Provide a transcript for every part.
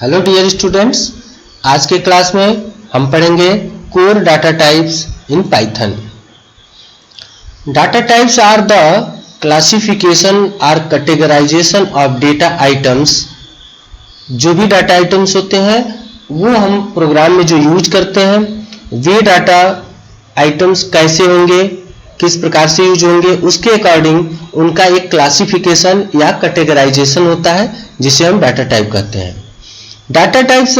Hello dear students, आज के class में हम पढ़ेंगे core data types in Python. Data types are the classification और कैटेगराइजेशन ऑफ डेटा आइटम्स। जो भी डाटा आइटम्स होते हैं वो हम प्रोग्राम में जो यूज करते हैं, वे डाटा आइटम्स कैसे होंगे, किस प्रकार से यूज होंगे, उसके अकॉर्डिंग उनका एक क्लासिफिकेशन या कैटेगराइजेशन होता है जिसे हम डाटा टाइप कहते हैं। Data types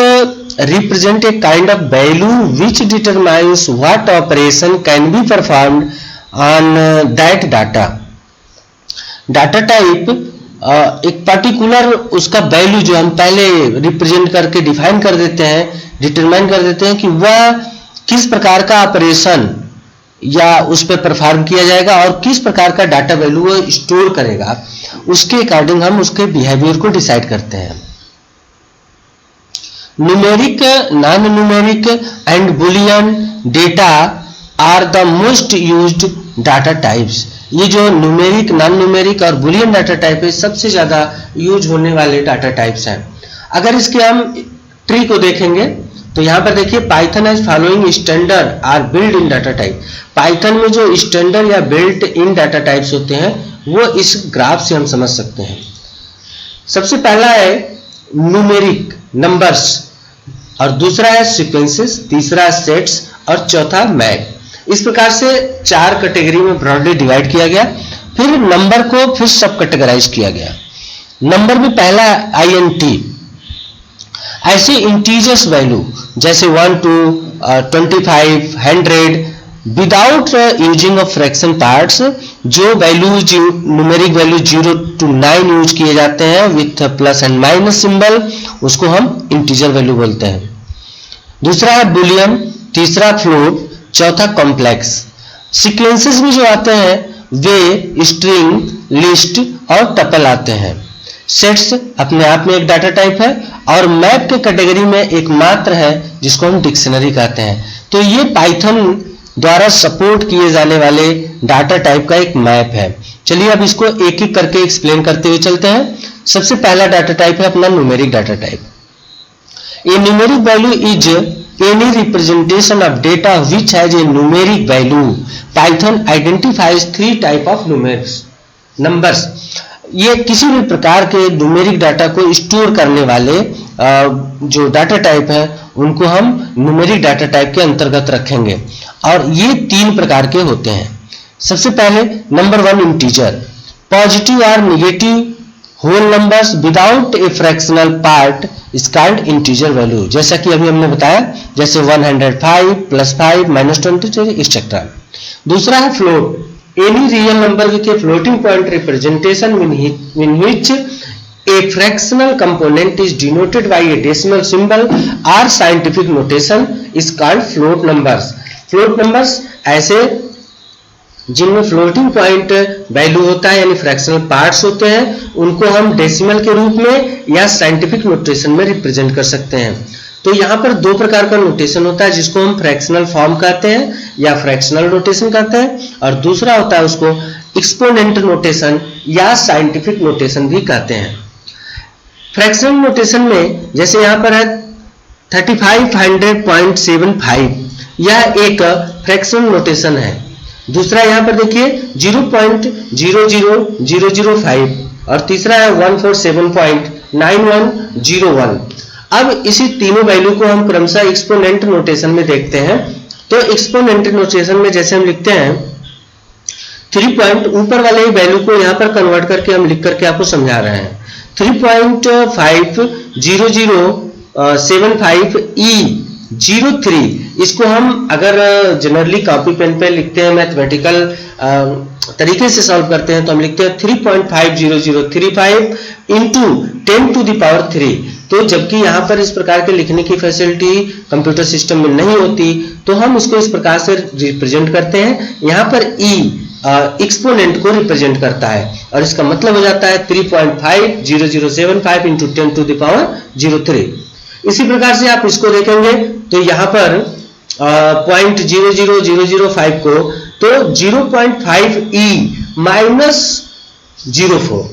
represent a kind of value which determines what operation can be performed on that data. Data type एक पर्टिकुलर उसका वैल्यू जो हम पहले रिप्रेजेंट करके डिफाइन कर देते हैं, डिटरमाइन कर देते हैं कि वह किस प्रकार का ऑपरेशन या उस पर परफॉर्म किया जाएगा और किस प्रकार का डाटा वैल्यू वो स्टोर करेगा, उसके अकॉर्डिंग हम उसके बिहेवियर को डिसाइड करते हैं। Numeric, non-numeric and Boolean data are the most used data types. ये जो न्यूमेरिक, नॉन न्यूमेरिक और बुलियन डाटा टाइप है, सबसे ज़्यादा यूज होने वाले डाटा टाइप्स हैं। अगर इसके हम ट्री को देखेंगे तो यहाँ पर देखिए, Python as following standard or build in data type. Python में जो स्टैंडर्ड या बिल्ट इन डाटा टाइप्स होते हैं वो इस ग्राफ से हम समझ सकते हैं। सबसे पहला है न्यूमेरिक, नंबर्स, और दूसरा है सीक्वेंसेस, तीसरा सेट्स और चौथा मैप। इस प्रकार से चार कैटेगरी में ब्रॉडली डिवाइड किया गया। फिर नंबर को फिर सब कैटेगराइज किया गया। नंबर में पहला INT, ऐसे इंटीजर्स वैल्यू जैसे 1 to 25, 100 without using of fraction parts. जो values numeric value 0 to 9 use किए जाते हैं with plus and minus symbol, उसको हम इंटीजर वैल्यू बोलते हैं। दूसरा है बुलियन, तीसरा फ्लोट, चौथा कॉम्प्लेक्स। सीक्वेंसेस में जो आते हैं वे स्ट्रिंग, लिस्ट और टपल आते हैं। सेट्स अपने आप में एक डाटा टाइप है और मैप के कैटेगरी में एक मात्र है जिसको हम डिक्शनरी कहते हैं। तो ये पाइथन द्वारा सपोर्ट किए जाने वाले डाटा टाइप का एक मैप है। चलिए अब इसको एक एक करके एक्सप्लेन करते हुए चलते हैं। सबसे पहला डाटा टाइप है अपना numeric data type. A numeric value is any representation of data which has a numeric value. Python identifies three type of numerics numbers. ये किसी भी प्रकार के न्यूमेरिक डाटा को स्टोर करने वाले जो डाटा टाइप है उनको हम न्यूमेरिक डाटा टाइप के अंतर्गत रखेंगे और ये तीन प्रकार के होते हैं। सबसे पहले नंबर 1 इंटीजर, पॉजिटिव और negative whole numbers without a fractional part is called integer value. जैसा कि अभी हमने बताया, जैसे 105 +5 -23 एक्सेट्रा। दूसरा है float, any real number with a floating point representation in which a fractional component is denoted by a decimal symbol or scientific notation is called float numbers. Float numbers ऐसे जिनमें फ्लोटिंग पॉइंट वैल्यू होता है यानी fractional parts होते हैं, उनको हम decimal के रूप में या साइंटिफिक नोटेशन में रिप्रेजेंट कर सकते हैं। तो यहाँ पर दो प्रकार का नोटेशन होता है जिसको हम फ्रैक्शनल फॉर्म कहते हैं या फ्रैक्शनल नोटेशन कहते हैं, और दूसरा होता है उसको एक्सपोनेंट नोटेशन या साइंटिफिक नोटेशन भी कहते हैं। फ्रैक्शनल नोटेशन में जैसे यहाँ पर है 3500.75, यह एक फ्रैक्शनल नोटेशन है। दूसरा यहाँ पर देखिए 0.00005 और तीसरा है 147.9101। अब इसी तीनों वैल्यू को हम क्रमशः एक्सपोनेंट नोटेशन में देखते हैं। तो एक्सपोनेंट नोटेशन में जैसे हम लिखते हैं 3 पॉइंट ऊपर वाले वैल्यू को यहाँ पर कन्वर्ट करके हम लिख करके आपको समझा रहे हैं। 3.50075E03, इसको हम अगर जनरली कॉपी पेन पे लिखते हैं, मैथमेटिकल तरीके से सॉल्व करते हैं तो हम लिखते हैं 3.50035 इंटू 10⁻³ तो जबकि यहाँ पर इस प्रकार के लिखने की फैसिलिटी कंप्यूटर सिस्टम में नहीं होती, तो हम इसको इस प्रकार से रिप्रेजेंट करते हैं। यहाँ पर E एक्सपोनेंट को रिप्रेजेंट करता है और इसका मतलब हो जाता है 3.50075 इंटू 10⁻03। इसी प्रकार से आप इसको देखेंगे तो यहाँ पर 0.00005 को तो 0.5E -04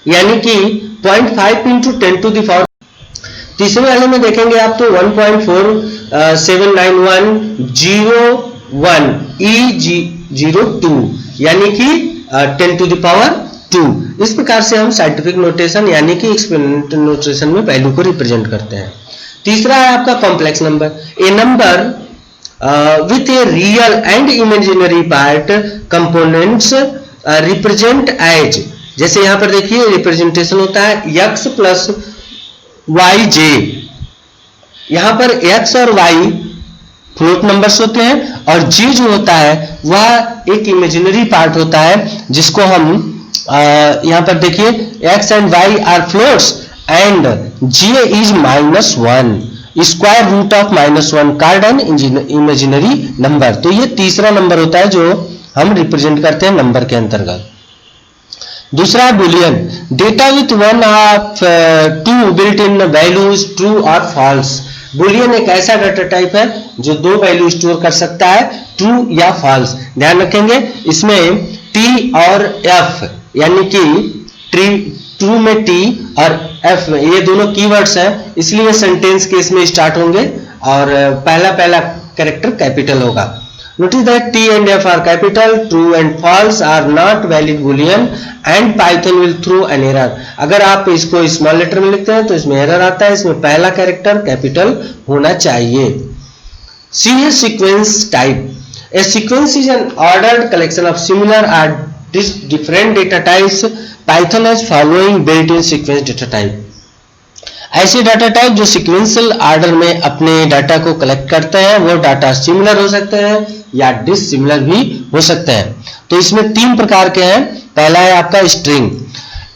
यानी कि 0.5 इंटू 10⁻ तीसरे वाले में देखेंगे आप तो 1.479101 E02 यानी कि 10 to the power 2। इस प्रकार से हम साइंटिफिक नोटेशन यानी कि एक्सपोनेंशियल नोटेशन में वैल्यू को रिप्रेजेंट करते हैं। तीसरा है आपका complex number, A number with a real and imaginary part components represent as, जैसे यहां पर देखिए रिप्रेजेंटेशन होता है x प्लस वाई जे। यहां पर x और y फ्लोट नंबर्स होते हैं और j जो होता है वह एक इमेजिनरी पार्ट होता है जिसको हम यहां पर देखिए x and y are floats and j is -1, square root of -1 called an imaginary number. तो ये तीसरा नंबर होता है जो हम रिप्रेजेंट करते हैं नंबर के अंतर्गत। दूसरा है Boolean, data with one of two built in values true और फॉल्स। बुलियन एक ऐसा डाटा टाइप है जो दो वैल्यू स्टोर कर सकता है, ट्रू या फॉल्स। ध्यान रखेंगे इसमें टी और एफ यानी कि ट्रू में टी और एफ में ये दोनों कीवर्ड्स हैं, इसलिए सेंटेंस केस में स्टार्ट होंगे और पहला कैरेक्टर कैपिटल होगा। Notice that T and F are capital, true and false are not valid Boolean and Python will throw an error. अगर आप इसको स्मॉल लेटर में लिखते हैं तो इसमें एरर आता है, इसमें पहला कैरेक्टर कैपिटल होना चाहिए। सी है sequence type, a sequence is an ordered collection of similar और different data types. Python has following built in sequence data type, ऐसे डाटा टाइप जो सीक्वेंशियल ऑर्डर में अपने डाटा को कलेक्ट करते हैं। वो डाटा सिमिलर हो सकते हैं या डिसिमिलर भी हो सकते हैं। तो इसमें तीन प्रकार के हैं। पहला है आपका string,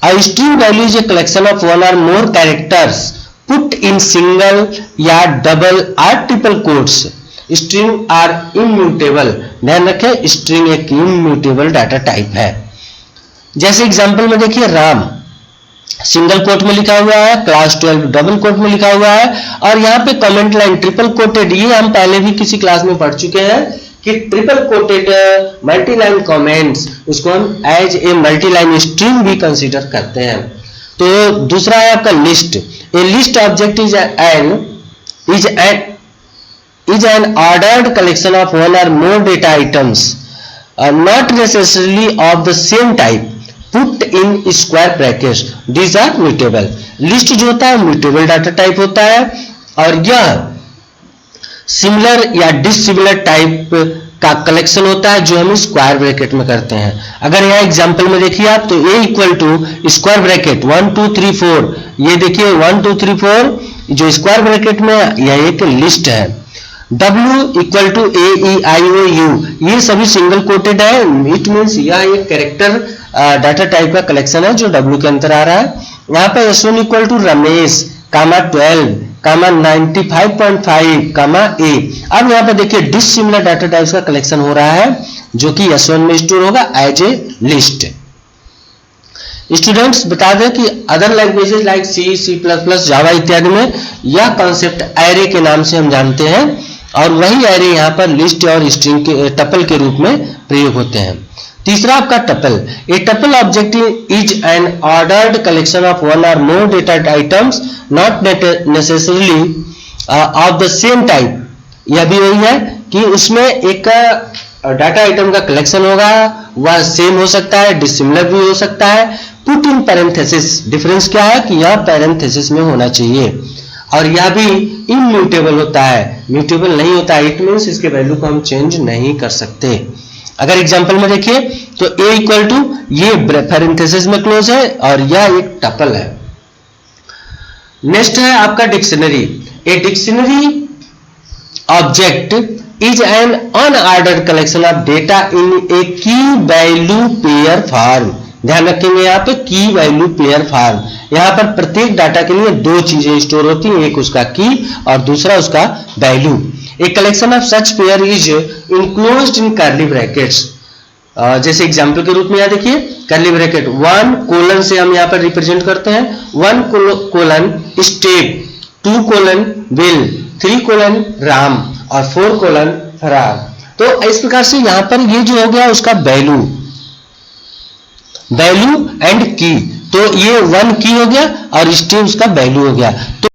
a string value is a collection of one और more characters put in single या डबल और triple quotes. String are immutable, ध्यान रखें स्ट्रिंग एक इम्यूटेबल डाटा टाइप है। जैसे एग्जांपल में देखिए राम सिंगल कोट में लिखा हुआ है, क्लास 12 डबल कोट में लिखा हुआ है और यहाँ पे कमेंट लाइन ट्रिपल कोटेड। ये हम पहले भी किसी क्लास में पढ़ चुके हैं कि triple quoted multi line comments उसको हम as a multi line string भी कंसीडर करते हैं। तो दूसरा है आपका list, a list object is an ordered collection of one और more data items not necessarily of the same type put in square brackets, these are mutable. List जो होता है म्यूटेबल डाटा टाइप होता है और यह सिमिलर या dissimilar type का कलेक्शन होता है जो हम स्क्वायर ब्रैकेट में करते हैं। अगर यहाँ एग्जांपल में देखिए आप तो a equal to square bracket 1 2 3 4, ये देखिए 1 2 3 4 जो स्क्वायर ब्रैकेट में यह एक लिस्ट है। W इक्वल टू AEIOU, ये सभी सिंगल कोटेड है, इट मीन्स यह एक कैरेक्टर डाटा टाइप का कलेक्शन है जो W के अंदर आ रहा है। यहाँ पे S1 equal to Ramesh comma 12 comma 95.5 comma A। अब यहाँ पे देखिए डिसिमिलर डाटा टाइप्स का कलेक्शन हो रहा है जो कि S1 में स्टोर होगा एज ए लिस्ट। स्टूडेंट्स बता दें कि अदर लैंग्वेजेस लाइक C++, जावा इत्यादि में यह कॉन्सेप्ट एरे के नाम से हम जानते हैं और वही एरे यहाँ पर लिस्ट और स्ट्रिंग के टपल के रूप में प्रयोग होते हैं। तीसरा आपका tuple, a tuple object is an ordered collection of one और more data items not necessarily of the same type. यह भी वही है कि उसमें एक डाटा आइटम का कलेक्शन होगा, वह सेम हो सकता है, डिसिमिलर भी हो सकता है। पुट इन पैरेंथेसिस, डिफरेंस क्या है कि यह पैरेंथेसिस में होना चाहिए और यह भी इम्यूटेबल होता है, म्यूटेबल नहीं होता है। इट मीन्स इसके वैल्यू को हम चेंज नहीं कर सकते। अगर एग्जांपल में देखिए तो a इक्वल टू ये पैरेंथेसिस में क्लोज है और यह एक टपल है। नेक्स्ट है आपका dictionary, a dictionary object is an unordered collection of data in a key value pair form. ध्यान रखेंगे यहाँ पे की वैल्यू पेयर फॉर्म, यहाँ पर प्रत्येक डाटा के लिए दो चीजें स्टोर होती हैं, एक उसका की और दूसरा उसका value. A collection of such pair is enclosed in curly brackets। जैसे एग्जांपल के रूप में यहाँ देखिए कर्ली ब्रैकेट 1 कोलन से हम यहाँ पर रिप्रेजेंट करते हैं, 1 colon step, 2 colon will, 3 colon Ram और 4 कोलन फरार। तो इस प्रकार से यहाँ पर ये जो हो गया उसका वैल्यू एंड की, तो ये 1 की हो गया और स्टेप उसका वैल्यू हो गया। तो